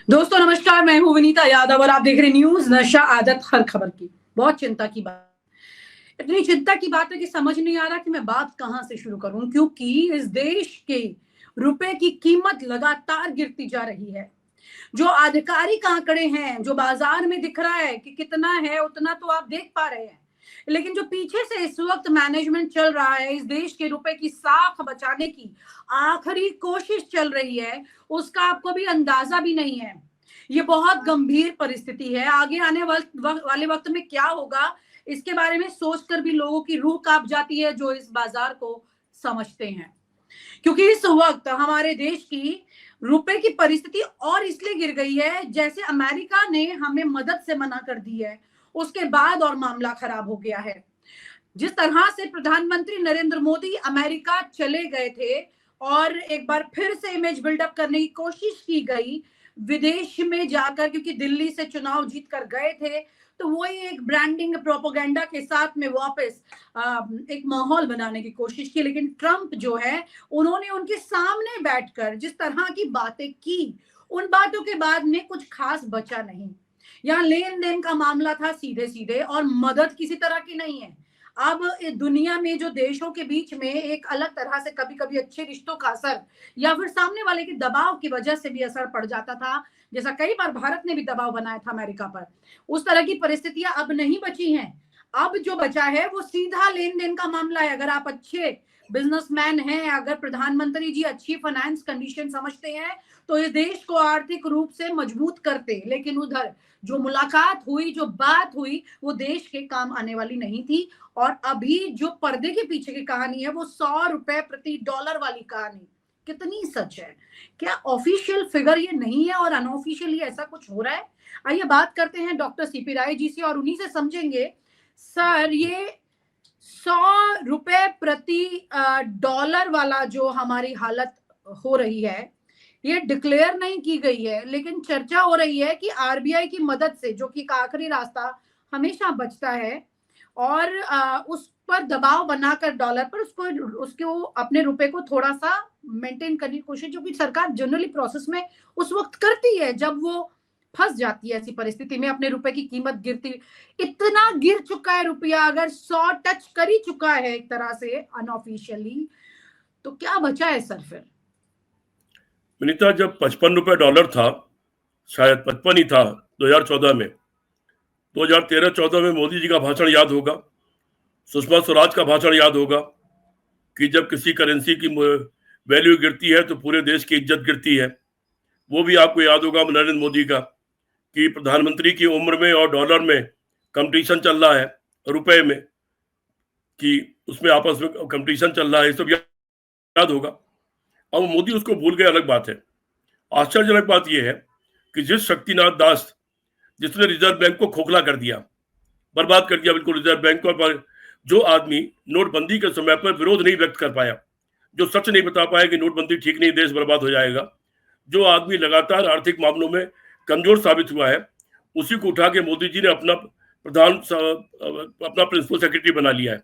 दोस्तों नमस्कार, मैं हूं विनीता यादव और आप देख रहे हैं न्यूज नशा आदत हर खबर की। बहुत चिंता की बात, इतनी चिंता की बात है कि समझ नहीं आ रहा कि मैं बात कहां से शुरू करूं, क्योंकि इस देश के रुपए की कीमत लगातार गिरती जा रही है। जो आधिकारिक आंकड़े हैं, जो बाजार में दिख रहा है कि कितना है, उतना तो आप देख पा रहे हैं, लेकिन जो पीछे से इस वक्त मैनेजमेंट चल रहा है, इस देश के रुपए की साख बचाने की आखिरी कोशिश चल रही है, उसका आपको भी अंदाजा भी नहीं है। ये बहुत गंभीर परिस्थिति है। आगे आने वाले वक्त में क्या होगा, इसके बारे में सोचकर भी लोगों की रूह कांप जाती है, जो इस बाजार को समझते हैं। क्योंकि इस वक्त हमारे देश की रुपए की परिस्थिति और इसलिए गिर गई है, जैसे अमेरिका ने हमें मदद से मना कर दी है, उसके बाद और मामला खराब हो गया है। जिस तरह से प्रधानमंत्री नरेंद्र मोदी अमेरिका चले गए थे और एक बार फिर से इमेज बिल्डअप करने की कोशिश की गई विदेश में जाकर, क्योंकि दिल्ली से चुनाव जीत कर गए थे, तो वही एक ब्रांडिंग प्रोपोगंडा के साथ में वापस एक माहौल बनाने की कोशिश की। लेकिन ट्रंप जो है, उन्होंने उनके सामने बैठकर जिस तरह की बातें की, उन बातों के बाद में कुछ खास बचा नहीं। यहाँ लेन देन का मामला था सीधे सीधे, और मदद किसी तरह की नहीं है। अब दुनिया में जो देशों के बीच में एक अलग तरह से कभी कभी अच्छे रिश्तों का असर या फिर सामने वाले के दबाव की वजह से भी असर पड़ जाता था, जैसा कई बार भारत ने भी दबाव बनाया था अमेरिका पर, उस तरह की परिस्थितियां अब नहीं बची हैं। अब जो बचा है वो सीधा लेन देन का मामला है। अगर आप अच्छे बिजनेसमैन हैं, अगर प्रधानमंत्री जी अच्छी फाइनेंस कंडीशन समझते हैं, तो इस देश को आर्थिक रूप से मजबूत करते। लेकिन उधर जो मुलाकात हुई, जो बात हुई, वो देश के काम आने वाली नहीं थी। और अभी जो पर्दे के पीछे की कहानी है, वो $100 प्रति डॉलर वाली कहानी कितनी सच है? क्या ऑफिशियल फिगर ये नहीं है और अनऑफिशियली ऐसा कुछ हो रहा है? आइए बात करते हैं डॉक्टर सीपी राय जी से और उन्हीं से समझेंगे। सर, ये $100 प्रति डॉलर वाला जो हमारी हालत हो रही है, ये डिक्लेयर नहीं की गई है, लेकिन चर्चा हो रही है कि आरबीआई की मदद से, जो कि एक आखिरी रास्ता हमेशा बचता है, और उस पर दबाव बनाकर डॉलर पर उसको अपने रुपए को थोड़ा सा मेंटेन करने की कोशिश, जो कि सरकार जनरली प्रोसेस में उस वक्त करती है जब वो फंस जाती है ऐसी परिस्थिति में, अपने रुपए की कीमत गिरती। इतना गिर चुका है रुपया, अगर 100 टच कर ही चुका है एक तरह से अनऑफिशियली, तो क्या बचा है सर फिर? विनीता, जब 55 रुपए डॉलर था, शायद 55 ही था 2014 में, 2013-14 में मोदी जी का भाषण याद होगा, सुषमा स्वराज का भाषण याद होगा कि जब किसी करेंसी की वैल्यू गिरती है तो पूरे देश की इज्जत गिरती है। वो भी आपको याद होगा नरेंद्र मोदी का, कि प्रधानमंत्री की उम्र में और डॉलर में कंपटीशन चल रहा है, रुपए में, कि उसमें आपस में कंपटीशन चल रहा है, ये सब याद होगा। अब मोदी उसको भूल गए, अलग बात है। आश्चर्यजनक बात यह है कि जिस शक्तिनाथ दास, जिसने रिजर्व बैंक को खोखला कर दिया, बर्बाद कर दिया बिल्कुल रिजर्व बैंक को, पर जो आदमी नोटबंदी के समय पर विरोध नहीं व्यक्त कर पाया, जो सच नहीं बता पाया कि नोटबंदी ठीक नहीं, देश बर्बाद हो जाएगा, जो आदमी लगातार आर्थिक मामलों में कमजोर साबित हुआ है, उसी को उठा के मोदी जी ने अपना प्रिंसिपल सेक्रेटरी बना लिया है।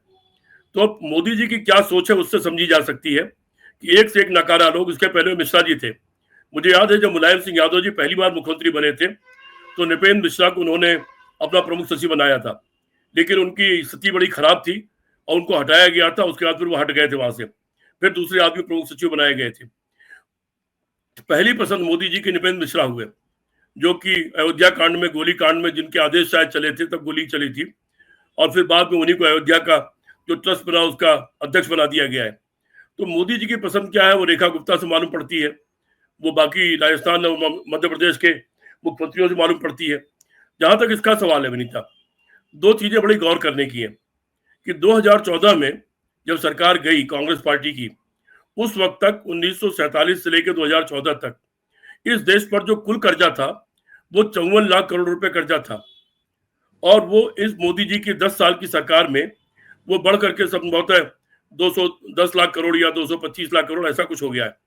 तो अब मोदी जी की क्या सोच है उससे समझी जा सकती है कि एक से एक नकारा लोग। इसके पहले मिश्रा जी थे। मुझे याद है जब मुलायम सिंह यादव जी पहली बार मुख्यमंत्री बने थे, तो नृपेंद्र मिश्रा को उन्होंने अपना प्रमुख सचिव बनाया था, लेकिन उनकी स्थिति बड़ी खराब थी और उनको हटाया गया था। उसके बाद फिर वो हट गए थे वहां से, फिर दूसरे आदमी प्रमुख सचिव बनाए गए थे। पहली पसंद मोदी जी के नृपेंद्र मिश्रा हुए, जो कि अयोध्या कांड में, गोली कांड में, जिनके आदेश शायद चले थे, तब गोली चली थी, और फिर बाद में उन्हीं को अयोध्या का जो ट्रस्ट बना उसका अध्यक्ष बना दिया गया है। तो मोदी जी की पसंद क्या है वो रेखा गुप्ता से मालूम पड़ती है, वो बाकी राजस्थान और मध्य प्रदेश के मुख्यमंत्रियों से मालूम पड़ती है। जहां तक इसका सवाल है विनीता, दो चीजें बड़ी गौर करने की है कि 2014 में जब सरकार गई कांग्रेस पार्टी की, उस वक्त तक 1947 से लेकर 2014 तक इस देश पर जो कुल कर्जा था वो 54 लाख करोड़ रुपए कर्जा था, और वो इस मोदी जी की 10 साल की सरकार में वो बढ़ करके संभवतः 210 लाख करोड़ या 225 लाख करोड़ ऐसा कुछ हो गया है,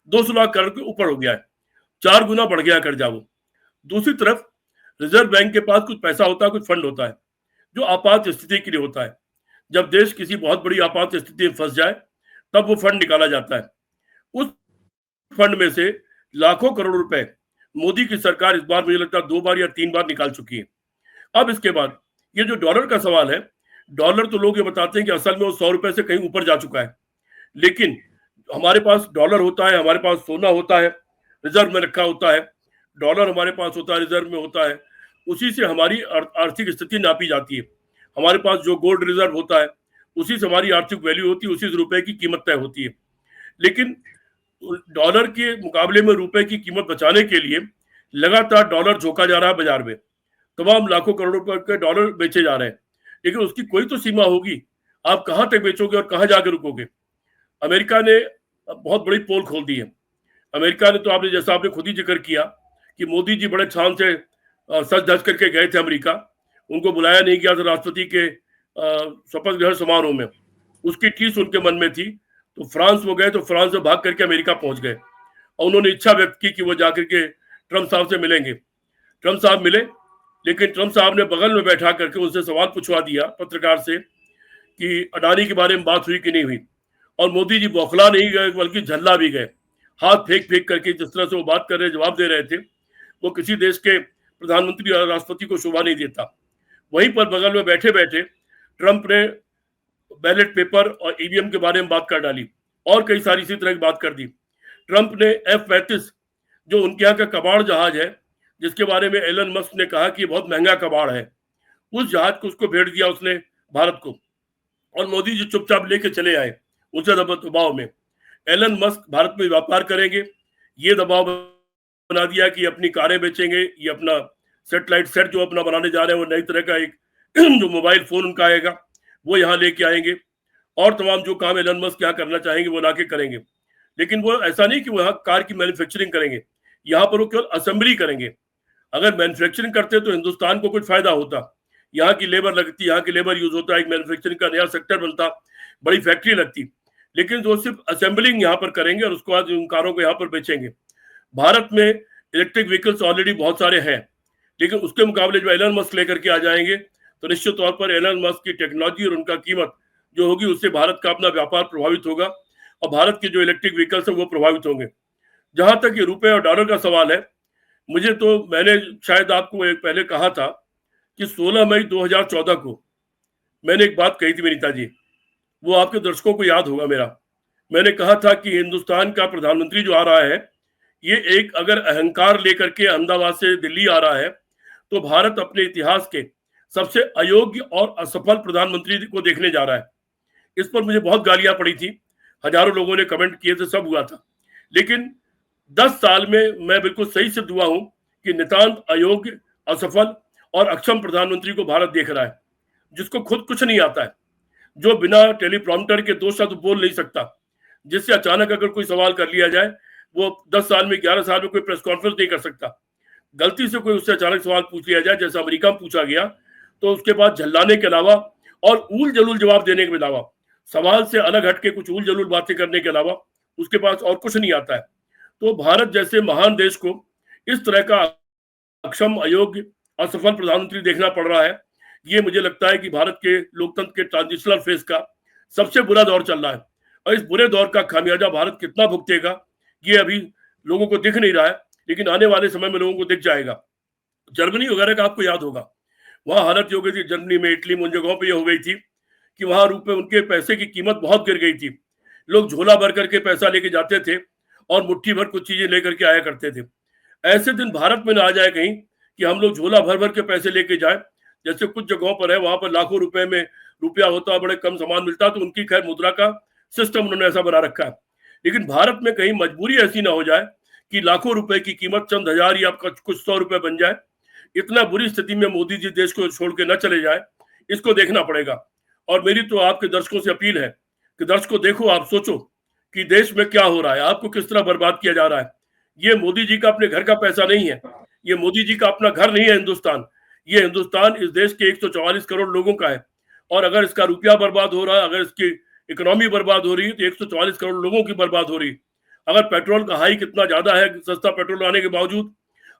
200 लाख करोड़ के ऊपर हो गया है, 4 गुना बढ़ गया कर्जा वो। दूसरी तरफ रिजर्व बैंक के पास कुछ पैसा होता है, कुछ फंड होता है, जो आपात स्थिति के लिए होता है। जब देश किसी बहुत बड़ी आपात स्थिति में फंस जाए तब वो फंड निकाला जाता है। उस फंड में से लाखों करोड़ रुपए मोदी की सरकार इस बार मुझे लगता है 2 बार या 3 बार निकाल चुकी है। अब इसके बाद ये जो डॉलर का सवाल है, डॉलर तो लोग ये बताते हैं कि असल में वो 100 रुपए से कहीं ऊपर जा चुका है, लेकिन हमारे पास डॉलर होता है, हमारे पास सोना होता है, रिजर्व में रखा होता है, डॉलर हमारे पास होता है, रिजर्व में होता है, उसी से हमारी आर्थिक स्थिति नापी जाती है। हमारे पास जो गोल्ड रिजर्व होता है, उसी से हमारी आर्थिक वैल्यू होती है, उसी से रुपए की कीमत तय होती है। लेकिन डॉलर के मुकाबले में रुपए की कीमत बचाने के लिए लगातार डॉलर झोंका जा रहा है बाजार में, तमाम लाखों करोड़ों रुपए के डॉलर बेचे जा रहे हैं, लेकिन उसकी कोई तो सीमा होगी। आप कहां तक बेचोगे और कहां जाकर रुकोगे? अमेरिका ने बहुत बड़ी पोल खोल दी है। अमेरिका ने तो आपने जैसा आपने खुद ही जिक्र किया कि मोदी जी बड़े छान से सज धज करके गए थे अमेरिका, उनको बुलाया नहीं गया था राष्ट्रपति के शपथ ग्रहण समारोह में, उसकी टीस उनके मन में थी। तो फ्रांस वो गए, तो फ्रांस से भाग करके अमेरिका पहुंच गए और उन्होंने इच्छा व्यक्त की कि वो जाकर के ट्रंप साहब से मिलेंगे। ट्रंप साहब मिले, लेकिन ट्रंप साहब ने बगल में बैठा करके उनसे सवाल पूछवा दिया पत्रकार से कि अडानी के बारे में बात हुई कि नहीं हुई, और मोदी जी बौखला नहीं गए बल्कि झल्ला भी गए, हाथ फेंक फेंक करके जिस तरह से वो बात कर रहे, जवाब दे रहे थे, वो किसी देश के प्रधानमंत्री और राष्ट्रपति को शोभा नहीं देता। वहीं पर बगल में बैठे बैठे ट्रंप ने बैलेट पेपर और ईवीएम के बारे में बात कर डाली और कई सारी इसी तरह की बात कर दी। ट्रंप ने F-35 जो उनके यहाँ का कबाड़ जहाज है, जिसके बारे में एलन मस्क ने कहा कि बहुत महंगा कबाड़ है, उस जहाज को उसको भेज दिया उसने भारत को, और मोदी जी चुपचाप लेके चले आए उनसे दबाव में। एलन मस्क भारत में व्यापार करेंगे, ये दबाव बना दिया कि अपनी कारें बेचेंगे, ये अपना सैटेलाइट सेट जो अपना बनाने जा रहे हैं, वो नई तरह का एक जो मोबाइल फोन उनका आएगा वो यहाँ लेके आएंगे, और तमाम जो काम एलन मस्क यहाँ करना चाहेंगे वो लाके करेंगे। लेकिन वो ऐसा नहीं कि वो यहाँ कार की मैन्युफैक्चरिंग करेंगे, यहाँ पर वो केवल असेंबली करेंगे। अगर मैन्युफैक्चरिंग करते तो हिंदुस्तान को कुछ फायदा होता, यहाँ की लेबर लगती, यहाँ की लेबर यूज होता, एक मैन्युफैक्चरिंग का नया सेक्टर बनता, बड़ी फैक्ट्री लगती। लेकिन वो सिर्फ असेंबलिंग यहाँ पर करेंगे और उसके बाद उन कारों को यहाँ पर बेचेंगे। भारत में इलेक्ट्रिक व्हीकल्स ऑलरेडी बहुत सारे हैं, लेकिन उसके मुकाबले जो एलन मस्क लेकर के आ जाएंगे तो निश्चित तौर पर एलन मस्क की टेक्नोलॉजी और उनका कीमत जो होगी, उससे भारत का अपना व्यापार प्रभावित होगा और भारत के जो इलेक्ट्रिक व्हीकल्स हैं वो प्रभावित होंगे। जहां तक ये रुपए और डॉलर का सवाल है, मुझे तो, मैंने शायद आपको एक पहले कहा था कि 16 मई 2014 को मैंने एक बात कही थी विनीता जी, वो आपके दर्शकों को याद होगा मेरा। मैंने कहा था कि हिंदुस्तान का प्रधानमंत्री जो आ रहा है, ये एक अगर अहंकार लेकर के अहमदाबाद से दिल्ली आ रहा है तो भारत अपने इतिहास के सबसे अयोग्य और असफल प्रधानमंत्री को देखने जा रहा है। इस पर मुझे बहुत गालियां पड़ी थी, हजारों लोगों ने कमेंट किए थे, सब हुआ था, लेकिन 10 साल में मैं बिल्कुल सही सिद्ध हुआ हूं कि नितांत अयोग्य, असफल और अक्षम प्रधानमंत्री को भारत देख रहा है, जिसको खुद कुछ नहीं आता है, जो बिना टेलीप्रॉम्प्टर के 2 शब्द बोल नहीं सकता, जिससे अचानक अगर कोई सवाल कर लिया जाए, वो 10 साल में 11 साल में कोई प्रेस कॉन्फ्रेंस नहीं कर सकता। गलती से कोई उससे अचानक सवाल पूछ लिया जाए, जैसा अमेरिका में पूछा गया, तो उसके बाद झल्लाने के अलावा और ऊल जलूल जवाब देने के अलावा, सवाल से अलग हटके कुछ ऊल जलूल बातें करने के अलावा उसके पास और कुछ नहीं आता है। तो भारत जैसे महान देश को इस तरह का अक्षम, अयोग्य, असफल प्रधानमंत्री देखना पड़ रहा है। ये मुझे लगता है कि भारत के लोकतंत्र के ट्रांजिशनल फेज का सबसे बुरा दौर चल रहा है, और इस बुरे दौर का खामियाजा भारत कितना भुगतेगा ये अभी लोगों को दिख नहीं रहा है, लेकिन आने वाले समय में लोगों को दिख जाएगा। जर्मनी वगैरह का आपको याद होगा, वहां हालत ये हो गई थी, जर्मनी में, इटली में, उन जगहों पर यह हो गई थी कि वहां रुपए, उनके पैसे की कीमत बहुत गिर गई थी। लोग झोला भर करके पैसा लेके जाते थे और मुट्ठी भर कुछ चीजें लेकर के आया करते थे। ऐसे दिन भारत में ना आ जाए कहीं कि हम लोग झोला भर भर के पैसे लेके जाए, जैसे कुछ जगहों पर है, वहां पर लाखों रुपए में रुपया होता, बड़े कम सामान मिलता, तो उनकी खैर मुद्रा का सिस्टम उन्होंने ऐसा बना रखा है। लेकिन भारत में कहीं मजबूरी ऐसी ना हो जाए कि लाखों रुपए की कीमत चंद हजार या कुछ 100 रुपए बन जाए। इतना बुरी स्थिति में मोदी जी देश को छोड़ के न चले जाए, इसको देखना पड़ेगा। और मेरी तो आपके दर्शकों से अपील है कि दर्शकों देखो, आप सोचो कि देश में क्या हो रहा है, आपको किस तरह बर्बाद किया जा रहा है। ये मोदी जी का अपने घर का पैसा नहीं है, ये मोदी जी का अपना घर नहीं है हिंदुस्तान। ये हिंदुस्तान इस देश के 144 करोड़ लोगों का है, और अगर इसका रुपया बर्बाद हो रहा है, अगर इसकी इकोनॉमी बर्बाद हो रही है, तो 144 करोड़ लोगों की बर्बाद हो रही है। अगर पेट्रोल का हाई कितना ज्यादा है, सस्ता पेट्रोल आने के बावजूद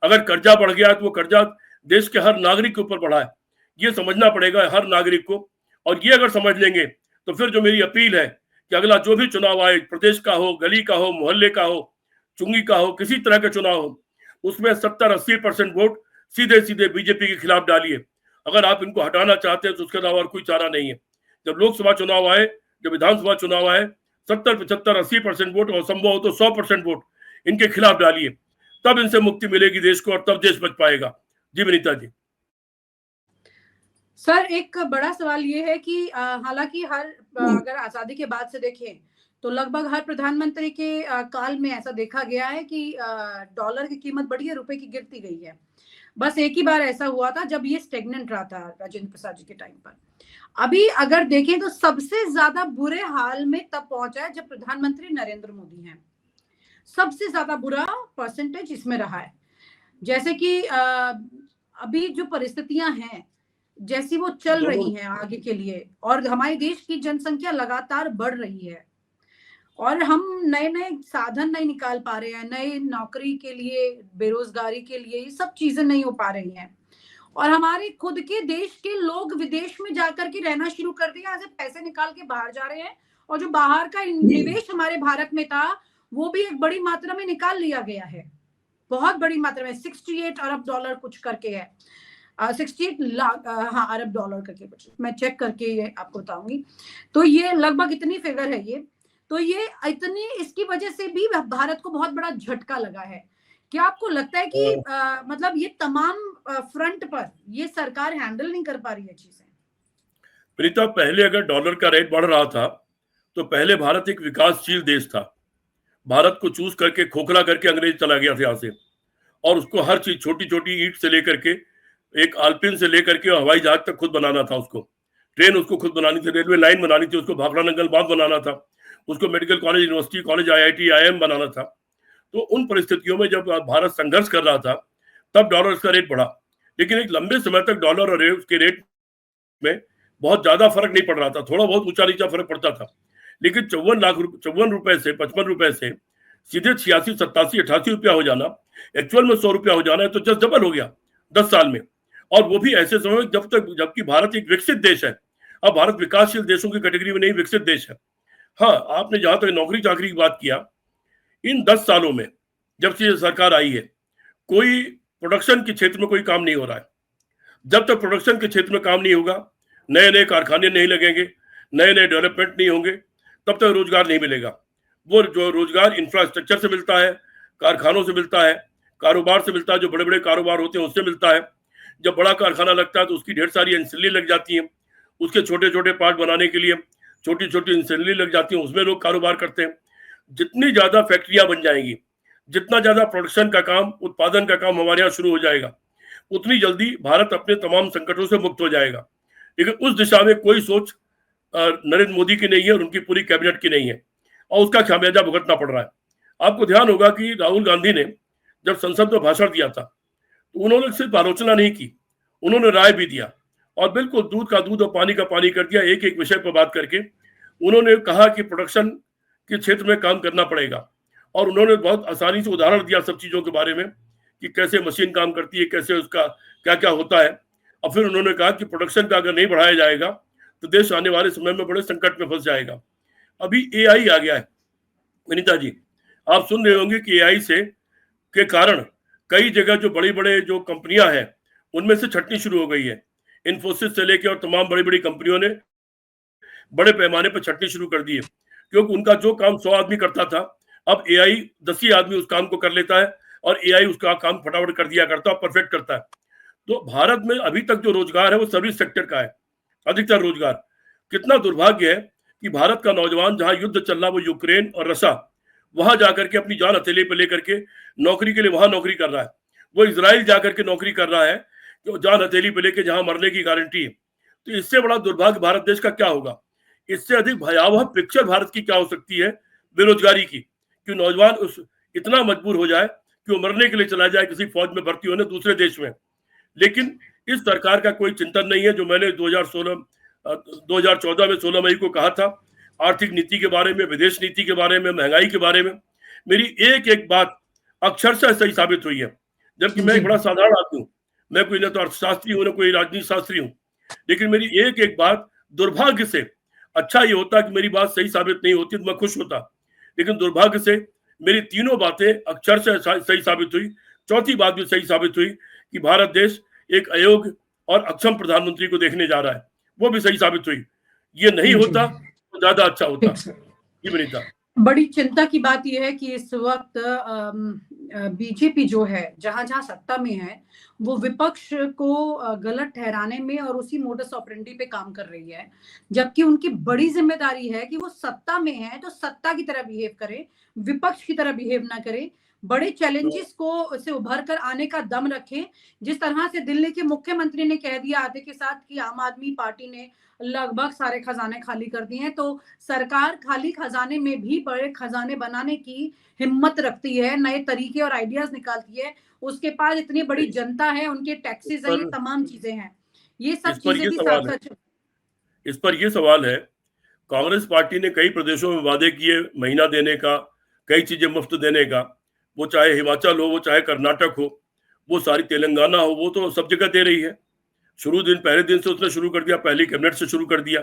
अगर कर्जा बढ़ गया है, तो वो कर्जा देश के हर नागरिक के ऊपर बढ़ा है, ये समझना पड़ेगा हर नागरिक को। और ये अगर समझ लेंगे तो फिर जो मेरी अपील है कि अगला जो भी चुनाव आए, प्रदेश का हो, गली का हो, मोहल्ले का हो, चुंगी का हो, किसी तरह का चुनाव हो, उसमें 70-80% वोट सीधे सीधे बीजेपी के खिलाफ डालिए। अगर आप इनको हटाना चाहते हैं तो उसके अलावा और कोई चारा नहीं है। जब लोकसभा चुनाव आए, जब विधानसभा चुनाव आए, 70-75-80% वोट और संभव हो तो 100% वोट इनके खिलाफ डालिए, तब इनसे मुक्ति मिलेगी देश को और तब देश बच पाएगा। जी विनीता जी। सर, एक बड़ा सवाल ये है कि हालांकि अगर आजादी के बाद से देखें तो लगभग हर प्रधानमंत्री के काल में ऐसा देखा गया है कि डॉलर की कीमत बढ़ी है, रुपए की गिरती गई है। बस एक ही बार ऐसा हुआ था जब ये स्टेगनेंट रहा था राजेंद्र प्रसाद जी के टाइम पर। अभी अगर देखें तो सबसे ज्यादा बुरे हाल में तब पहुंचा है जब प्रधानमंत्री नरेंद्र मोदी हैं। सबसे ज्यादा बुरा परसेंटेज इसमें रहा है। जैसे कि अभी जो परिस्थितियां हैं, जैसी वो चल रही हैं आगे के लिए, और हमारे देश की जनसंख्या लगातार बढ़ रही है और हम नए नए साधन नहीं निकाल पा रहे हैं, नए नौकरी के लिए, बेरोजगारी के लिए, ये सब चीजें नहीं हो पा रही हैं। और हमारे खुद के देश के लोग विदेश में जाकर के रहना शुरू कर दिया, ऐसे पैसे निकाल के बाहर जा रहे हैं, और जो बाहर का निवेश हमारे भारत में था वो भी एक बड़ी मात्रा में निकाल लिया गया है, बहुत बड़ी मात्रा में। 68 अरब डॉलर कुछ करके है, 68 लाख अरब डॉलर करके कुछ, मैं चेक करके ये आपको बताऊंगी। तो ये लगभग इतनी फिगर है ये। तो ये इतनी, इसकी वजह से भी भारत को बहुत बड़ा झटका लगा है। क्या आपको लगता है कि मतलब ये तमाम फ्रंट पर ये सरकार हैंडल नहीं कर पा रही है चीजें? प्रीता, पहले अगर डॉलर का रेट बढ़ रहा था तो पहले भारत एक विकासशील देश था। भारत को चूज करके, खोखला करके अंग्रेज चला गया था यहाँ से, और उसको हर चीज, छोटी छोटी ईंट से लेकर के, एक आलपिन से लेकर के हवाई जहाज तक खुद बनाना था उसको, ट्रेन उसको खुद बनानी थी, रेलवे लाइन बनानी थी उसको, भाखड़ा नंगल बांध बनाना था उसको, medical college, university, college, IIT, IIM बनाना था। तो उन परिस्थितियों में जब भारत संघर्ष कर रहा था तब डॉलर का रेट बढ़ा, लेकिन एक लंबे समय तक डॉलर और उसके रेट में बहुत ज्यादा फर्क नहीं पड़ रहा था, थोड़ा बहुत ऊंचा नीचा फर्क पड़ता था। लेकिन 54 रुपए से, 55 रुपए से सीधे 86, 87, 88 रुपया हो जाना, एक्चुअल में 100 रुपया हो जाना है, तो जस्ट डबल हो गया 10 साल में। और वो भी ऐसे समय में जबकि भारत एक विकसित देश है। अब भारत विकासशील देशों की कैटेगरी में नहीं, विकसित देश है। हाँ, आपने जहां तक नौकरी चाकरी की बात किया, इन 10 सालों में जब से सरकार आई है, कोई प्रोडक्शन के क्षेत्र में कोई काम नहीं हो रहा है। जब तक प्रोडक्शन के क्षेत्र में काम नहीं होगा, नए नए कारखाने नहीं लगेंगे, नए नए डेवलपमेंट नहीं होंगे, तब तक रोजगार नहीं मिलेगा। वो जो रोजगार इंफ्रास्ट्रक्चर से मिलता है, कारखानों से मिलता है, कारोबार से मिलता है, जो बड़े बड़े कारोबार होते हैं उससे मिलता है। जब बड़ा कारखाना लगता है तो उसकी ढेर सारी इंसली लग जाती हैं, उसके छोटे छोटे पार्ट बनाने के लिए छोटी छोटी इंसली लग जाती हैं, उसमें लोग कारोबार करते हैं। जितनी ज्यादा फैक्ट्रियां बन जाएंगी, जितना ज्यादा प्रोडक्शन का काम, उत्पादन का काम हमारे यहाँ शुरू हो जाएगा, उतनी जल्दी भारत अपने तमाम संकटों से मुक्त हो जाएगा। लेकिन उस दिशा में कोई सोच नरेंद्र मोदी की नहीं है और उनकी पूरी कैबिनेट की नहीं है, और उसका खामियाजा भुगतना पड़ रहा है। आपको ध्यान होगा कि राहुल गांधी ने जब संसद में भाषण दिया था तो उन्होंने सिर्फ आलोचना नहीं की, उन्होंने राय भी दिया, और बिल्कुल दूध का दूध और पानी का पानी कर दिया। एक एक विषय पर बात करके उन्होंने कहा कि प्रोडक्शन के क्षेत्र में काम करना पड़ेगा, और उन्होंने बहुत आसानी से उदाहरण दिया सब चीजों के बारे में कि कैसे मशीन काम करती है, कैसे उसका क्या क्या होता है। और फिर उन्होंने कहा कि प्रोडक्शन का अगर नहीं बढ़ाया जाएगा तो देश आने वाले समय में बड़े संकट में फंस जाएगा। अभी AI आ गया है विनीता जी, आप सुन रहे होंगे कि AI से के कारण कई जगह जो बड़ी बड़े जो कंपनियां हैं उनमें से छटनी शुरू हो गई है। इन्फोसिस से लेकर और तमाम बड़ी बड़ी कंपनियों ने बड़े पैमाने पर छटनी शुरू कर दी है, क्योंकि उनका जो काम 100 आदमी करता था, अब AI 10 ही आदमी उस काम को कर लेता है, और AI उसका काम फटाफट कर दिया करता है, परफेक्ट करता है। तो भारत में अभी तक जो रोजगार है वो सर्विस सेक्टर का है, अधिकतर रोजगार। कितना दुर्भाग्य है कि भारत का नौजवान जहां युद्ध चल रहा, वो यूक्रेन और रशिया, वहां जाकर के अपनी जान हथेली पे लेकर के नौकरी के लिए वहां नौकरी कर रहा है। वो इजराइल जाकर के नौकरी कर रहा है, जो जान हथेली पे लेके जहां मरने की गारंटी है। तो इससे बड़ा दुर्भाग्य भारत देश का क्या होगा? इससे अधिक भयावह पिक्चर भारत की क्या हो सकती है बेरोजगारी की, कि नौजवान उस इतना मजबूर हो जाए कि वो मरने के लिए चला जाए किसी फौज में भर्ती होने दूसरे देश में। लेकिन इस सरकार का कोई चिंतन नहीं है। जो मैंने 2014 में 16 मई को कहा था, आर्थिक नीति के बारे में, विदेश नीति के बारे में, महंगाई के बारे में, मेरी एक एक बात अक्षरशः सही साबित हुई है। जबकि मैं एक बड़ा साधारण आदमी हूँ, मैं कोई ना तो अर्थशास्त्री हूँ ना कोई राजनीति शास्त्री हूँ, लेकिन मेरी एक एक बात, दुर्भाग्य से, अच्छा ये होता कि मेरी बात सही साबित नहीं होती तो मैं खुश होता, लेकिन दुर्भाग्य से मेरी तीनों बातें अक्षरशः सही साबित हुई। चौथी बात भी सही साबित हुई कि भारत देश एक अयोग्य और अक्षम प्रधानमंत्री को देखने जा रहा है, वो भी सही साबित हुई। ये नहीं होता तो ज्यादा अच्छा होता। जी विनीता। बड़ी चिंता की बात यह है कि इस वक्त बीजेपी जो है जहां जहां सत्ता में है वो विपक्ष को गलत ठहराने में और उसी मोडस ऑपरेंडी पे काम कर रही है, जबकि उनकी बड़ी जिम्मेदारी है कि वो सत्ता में है तो सत्ता की तरह बिहेव करे, विपक्ष की तरह बिहेव ना करे, बड़े चैलेंजेस को से उभर कर आने का दम रखें। जिस तरह से दिल्ली के मुख्यमंत्री ने कह दिया आते के साथ कि आम आदमी पार्टी ने लगभग सारे खजाने खाली कर दिए हैं, तो सरकार खाली खजाने में भी बड़े खजाने बनाने की हिम्मत रखती है, नए तरीके और आइडियाज निकालती है। उसके पास इतनी बड़ी जनता है, उनके टैक्सेस हैं, ये तमाम चीजें हैं, ये सब चीजें भी साथ साथ। इस पर ये सवाल है, कांग्रेस पार्टी ने कई प्रदेशों में वादे किए महीना देने का, कई चीजें मुफ्त देने का, वो चाहे हिमाचल हो, वो चाहे कर्नाटक हो, वो सारी तेलंगाना हो, वो तो सब जगह दे रही है। पहले दिन से उसने शुरू कर दिया, पहली कैबिनेट से शुरू कर दिया।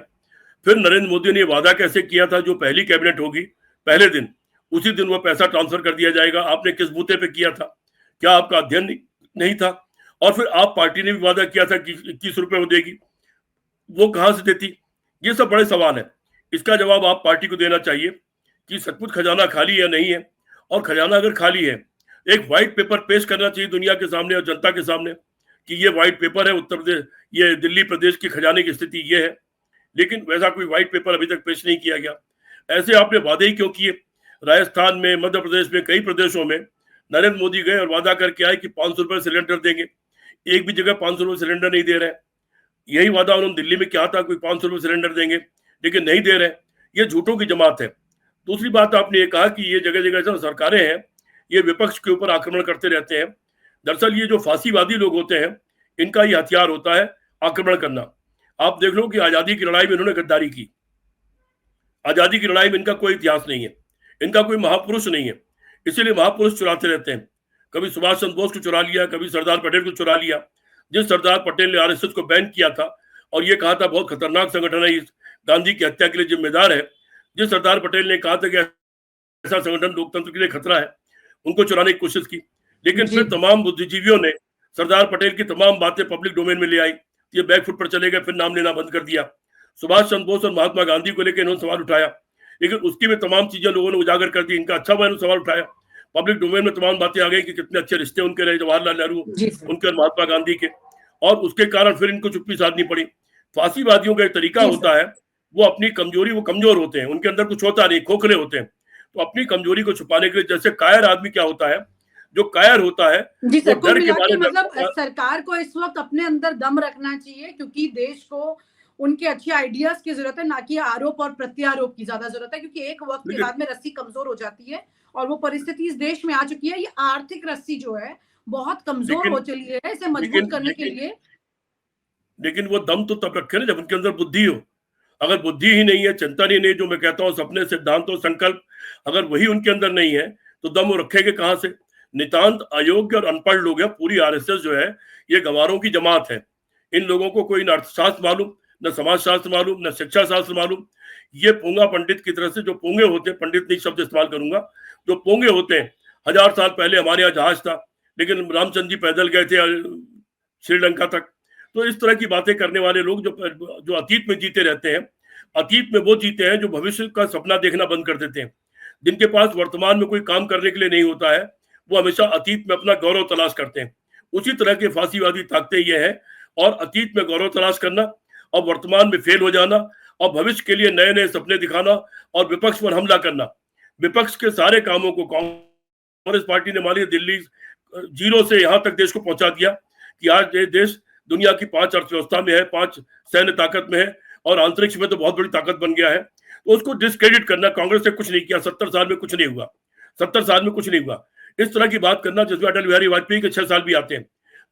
फिर नरेंद्र मोदी ने वादा कैसे किया था, जो पहली कैबिनेट होगी पहले दिन उसी दिन वो पैसा ट्रांसफर कर दिया जाएगा। आपने किस बूते पे किया था? क्या आपका अध्ययन नहीं था? और फिर आप पार्टी ने भी वादा किया था कि 21 रुपए वो देगी, वो कहां से देती? ये सब बड़े सवाल है। इसका जवाब आप पार्टी को देना चाहिए कि सचमुच खजाना खाली है नहीं है, और खजाना अगर खाली है एक व्हाइट पेपर पेश करना चाहिए दुनिया के सामने और जनता के सामने कि ये व्हाइट पेपर है उत्तर प्रदेश, ये दिल्ली प्रदेश की खजाने की स्थिति ये है। लेकिन वैसा कोई व्हाइट पेपर अभी तक पेश नहीं किया गया। ऐसे आपने वादे ही क्यों किए? राजस्थान में, मध्य प्रदेश में, कई प्रदेशों में नरेंद्र मोदी गए और वादा करके आए कि 500 रुपए सिलेंडर देंगे। एक भी जगह 500 रुपए सिलेंडर नहीं दे रहे। यही वादा उन्होंने दिल्ली में किया था, कोई 500 रुपए सिलेंडर देंगे, लेकिन नहीं दे रहे। ये झूठों की जमात है। दूसरी बात आपने ये कहा कि ये जगह जगह जो सरकारें हैं ये विपक्ष के ऊपर आक्रमण करते रहते हैं। दरअसल ये जो फांसीवादी लोग होते हैं इनका ये हथियार होता है आक्रमण करना। आप देख लो कि आजादी की लड़ाई में इन्होंने गद्दारी की। आजादी की लड़ाई में इनका कोई इतिहास नहीं है, इनका कोई महापुरुष नहीं है, इसीलिए महापुरुष चुराते रहते हैं। कभी सुभाष चंद्र बोस को चुरा लिया, कभी सरदार पटेल को चुरा लिया। जिस सरदार पटेल ने आरएसएस को बैन किया था और ये कहा था बहुत खतरनाक संगठन है, इस गांधी की हत्या के लिए जिम्मेदार है, जिस सरदार पटेल ने कहा था कि ऐसा संगठन लोकतंत्र के लिए खतरा है, उनको चुराने की कोशिश की। लेकिन फिर तमाम बुद्धिजीवियों ने सरदार पटेल की तमाम बातें पब्लिक डोमेन में ले आई, ये बैकफुट पर चले गए, फिर नाम लेना बंद कर दिया। सुभाष चंद्र बोस और महात्मा गांधी को लेकर इन्होंने सवाल उठाया, लेकिन उसकी भी तमाम चीजें लोगों ने उजागर कर दी। इनका अच्छा हुआ इन्होंने सवाल उठाया, पब्लिक डोमेन में तमाम बातें आ गई कि कितने अच्छे रिश्ते उनके रहे जवाहरलाल नेहरू उनके और महात्मा गांधी के, और उसके कारण फिर इनको चुप्पी साधनी पड़ी। फांसीवादियों का एक तरीका होता है, वो अपनी कमजोरी, वो कमजोर होते हैं, उनके अंदर कुछ होता नहीं, खोखले होते हैं, तो अपनी कमजोरी को छुपाने के लिए, जैसे कायर आदमी क्या होता है, जो कायर होता है जी सर, डर के बारे में मतलब सरकार को इस वक्त अपने अंदर दम रखना चाहिए, क्योंकि देश को उनके अच्छे आइडियाज की जरूरत है, ना कि आरोप और प्रत्यारोप की ज्यादा जरूरत है, क्योंकि एक वक्त के बाद में रस्सी कमजोर हो जाती है और वो परिस्थिति इस देश में आ चुकी है। ये आर्थिक रस्सी जो है बहुत कमजोर हो चली है, इसे मजबूत करने के लिए। लेकिन वो दम तो तब रखे ना जब उनके अंदर बुद्धि हो। अगर बुद्धि ही नहीं है, चिंतन ही नहीं, जो मैं कहता हूँ सपने, सिद्धांत और संकल्प, अगर वही उनके अंदर नहीं है तो दम वो रखेंगे कहां से? नितांत अयोग्य और अनपढ़ लोग हैं। पूरी आरएसएस जो है ये गंवारों की जमात है। इन लोगों को कोई न अर्थशास्त्र मालूम, न समाजशास्त्र मालूम, न शिक्षा शास्त्र मालूम। ये पोंगा पंडित की तरह से, जो पोंगे होते हैं, पंडित नहीं शब्द इस्तेमाल करूंगा, जो पोंगे होते हैं। 1000 साल पहले हमारे यहाँ जहाज था, लेकिन रामचंद्र जी पैदल गए थे श्रीलंका तक। तो इस तरह की बातें करने वाले लोग जो अतीत में जीते रहते हैं, अतीत में वो जीते हैं जो भविष्य का सपना देखना बंद कर देते हैं। जिनके पास वर्तमान में कोई काम करने के लिए नहीं होता है, वो हमेशा अतीत में अपना गौरव तलाश करते हैं। उसी तरह के फांसीवादी ताकतें ये है, और अतीत में गौरव तलाश करना और वर्तमान में फेल हो जाना और भविष्य के लिए नए नए सपने दिखाना और विपक्ष पर हमला करना। विपक्ष के सारे कामों को कांग्रेस पार्टी ने मान लिया, दिल्ली जीरो से यहां तक देश को पहुंचा दिया कि आज ये देश दुनिया की 5 अर्थव्यवस्था में है, 5 सैन्य ताकत में है, और अंतरिक्ष में तो बहुत बड़ी ताकत बन गया है। तो उसको डिस्क्रेडिट करना, कांग्रेस ने कुछ नहीं किया, 70 साल में कुछ नहीं हुआ, 70 साल में कुछ नहीं हुआ, इस तरह की बात करना, जिसमें अटल बिहारी वाजपेयी के 6 साल भी आते हैं।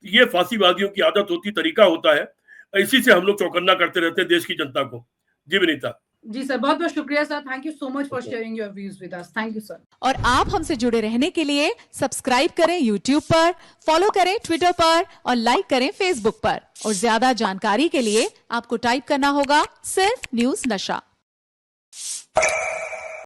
ये फांसीवादियों की आदत होती, तरीका होता है। इसी से हम लोग चौकन्ना करते रहते हैं देश की जनता को। जी विनीता। जी सर, बहुत बहुत शुक्रिया sir, thank you so much for sharing your views with us. Thank you sir. और आप हमसे जुड़े रहने के लिए सब्सक्राइब करें यूट्यूब पर, फॉलो करें ट्विटर पर और लाइक करें फेसबुक पर। और ज्यादा जानकारी के लिए आपको टाइप करना होगा सिर्फ न्यूज नशा।